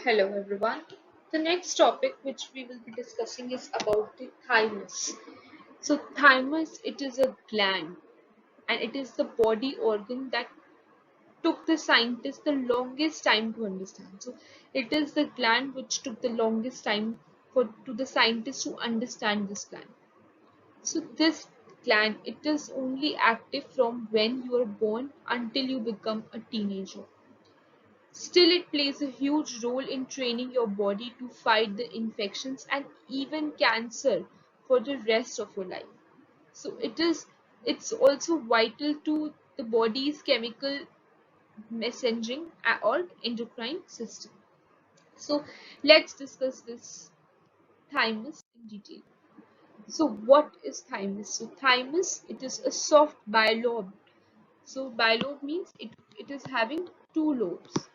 Hello everyone. The next topic which we will be discussing is about the thymus. So thymus, it is a gland and it is the body organ that took the scientists the longest time to understand. So it is the gland which took the longest time to the scientists to understand this gland. So this gland, it is only active from when you are born until you become a teenager. Still, it plays a huge role in training your body to fight the infections and even cancer for the rest of your life. So it's also vital to the body's chemical messaging or endocrine system. So let's discuss this thymus in detail. So what is thymus? So thymus, it is a soft bilobe. So bilobe means it is having two lobes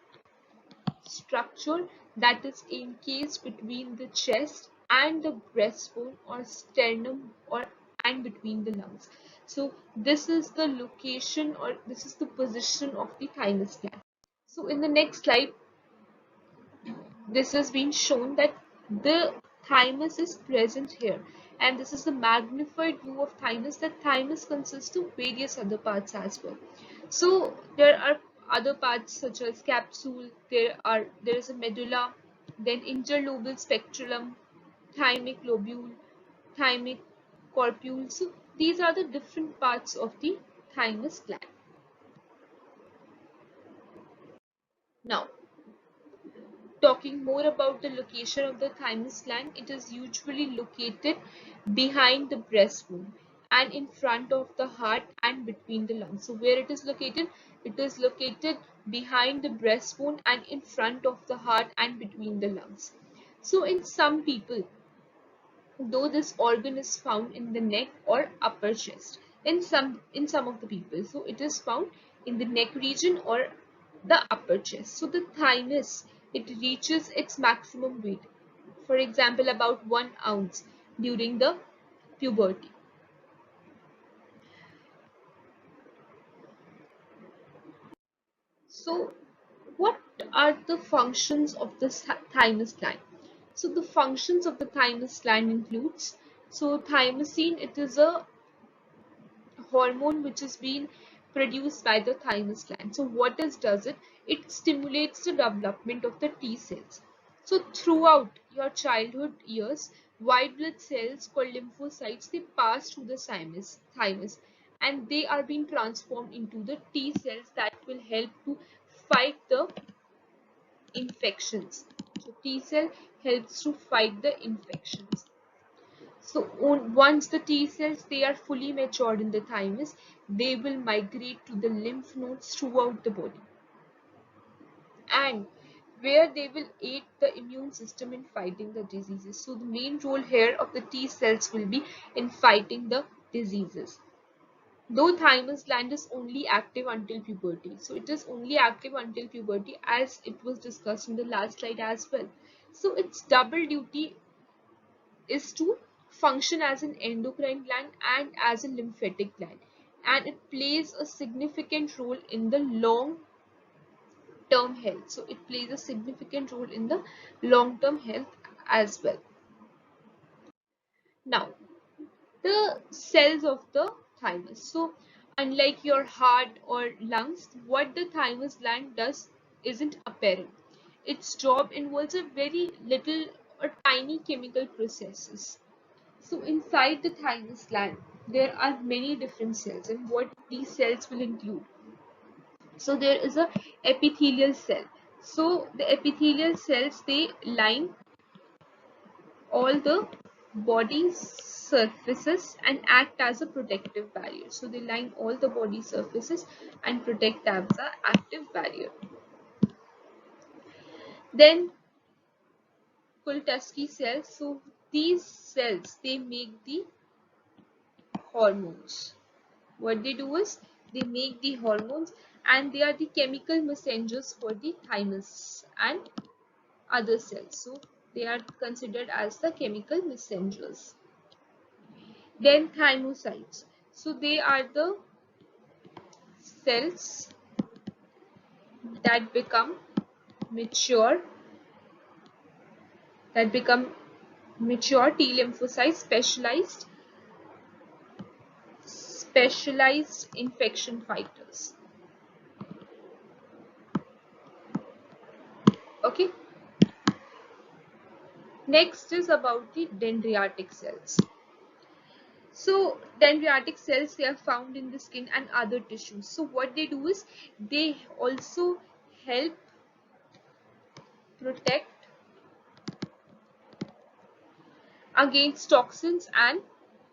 structure that is encased between the chest and the breastbone or sternum or and between the lungs. So this is the location or this is the position of the thymus gland. So in the next slide, this has been shown that the thymus is present here, and this is the magnified view of thymus. That thymus consists of various other parts as well. So there are other parts such as capsule, there is a medulla, then interlobal spectrum, thymic lobule, thymic corpule. So these are the different parts of the thymus gland. Now, talking more about the location of the thymus gland, it is usually located behind the breastbone and in front of the heart and between the lungs. So where it is located? It is located behind the breastbone and in front of the heart and between the lungs. So in some people, though this organ is found in the neck or upper chest, in some of the people, so it is found in the neck region or the upper chest. So the thymus, it reaches its maximum weight, for example about 1 ounce during the puberty. So what are the functions of the thymus gland? So the functions of the thymus gland includes, so thymosin, it is a hormone which is being produced by the thymus gland. So what does it? It stimulates the development of the T cells. So throughout your childhood years, white blood cells called lymphocytes, they pass through the thymus and they are being transformed into the T cells that will help to fight the infections. So T cell helps to fight the infections. So once the T cells, they are fully matured in the thymus, they will migrate to the lymph nodes throughout the body, and where they will aid the immune system in fighting the diseases. So the main role here of the T cells will be in fighting the diseases. Though thymus gland is only active until puberty, so it is only active until puberty, as it was discussed in the last slide as well. So its double duty is to function as an endocrine gland and as a lymphatic gland, and it plays a significant role in the long term health. So it plays a significant role in the long term health as well. Now, the cells of the thymus. So unlike your heart or lungs, what the thymus gland does isn't apparent. Its job involves a very little or tiny chemical processes. So inside the thymus gland, there are many different cells, and what these cells will include. So there is a epithelial cell. So the epithelial cells, they line all the body surfaces and act as a protective barrier. So they line all the body surfaces and protect as a active barrier. Then Kultusky cells. So these cells, they make the hormones. What they do is they make the hormones, and they are the chemical messengers for the thymus and other cells. So they are considered as the chemical messengers. Then thymocytes. So they are the cells that become mature, that become mature T lymphocytes, specialized infection fighters. Okay. Next is about the dendritic cells. So dendritic cells, they are found in the skin and other tissues. So what they do is they also help protect against toxins, and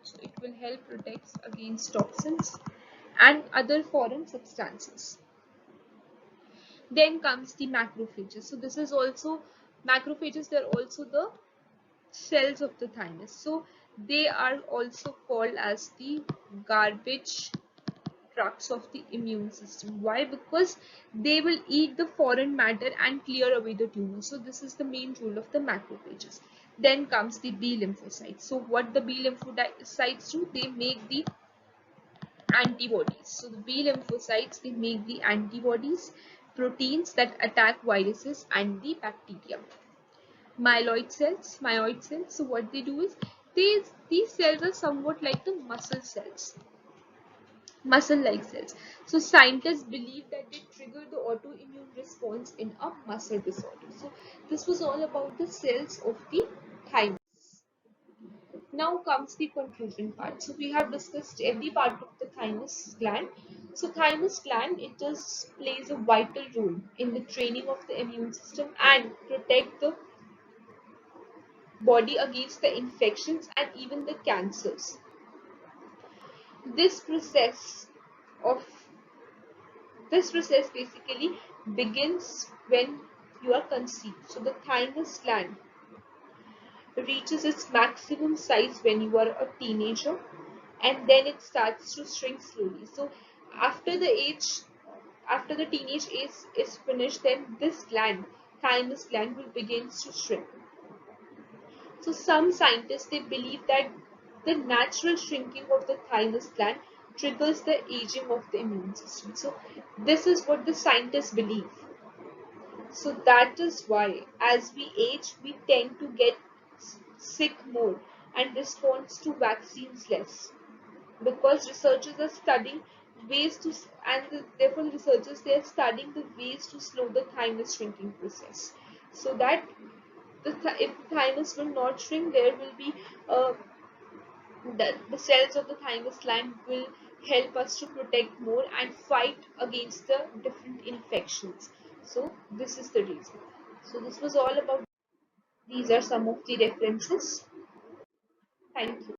so it will help protect against toxins and other foreign substances. Then comes the macrophages. So this is also macrophages, they're also the cells of the thymus. So they are also called as the garbage trucks of the immune system. Why? Because they will eat the foreign matter and clear away the tumor. So this is the main role of the macrophages. Then comes the B lymphocytes. So what the B lymphocytes do? They make the antibodies. So the B lymphocytes, they make the antibodies, proteins that attack viruses and the bacteria. Myeloid cells. So what they do is these cells are somewhat like the muscle-like cells. So scientists believe that they trigger the autoimmune response in a muscle disorder. So this was all about the cells of the thymus. Now comes the conclusion part. So we have discussed every part of the thymus gland. So thymus gland, it does plays a vital role in the training of the immune system and protect the body against the infections and even the cancers. This process of this process basically begins when you are conceived. So the thymus gland reaches its maximum size when you are a teenager, and then it starts to shrink slowly. So after the age after the teenage age is finished, then this thymus gland will begins to shrink. So some scientists, they believe that the natural shrinking of the thymus gland triggers the aging of the immune system. So this is what the scientists believe. So that is why as we age, we tend to get sick more and respond to vaccines less, because researchers are studying ways to, therefore researchers, they are studying the ways to slow the thymus shrinking process, so that if the thymus will not shrink, there will be uh, the cells of the thymus gland will help us to protect more and fight against the different infections. So this is the reason. So this was all about, these are some of the references. Thank you.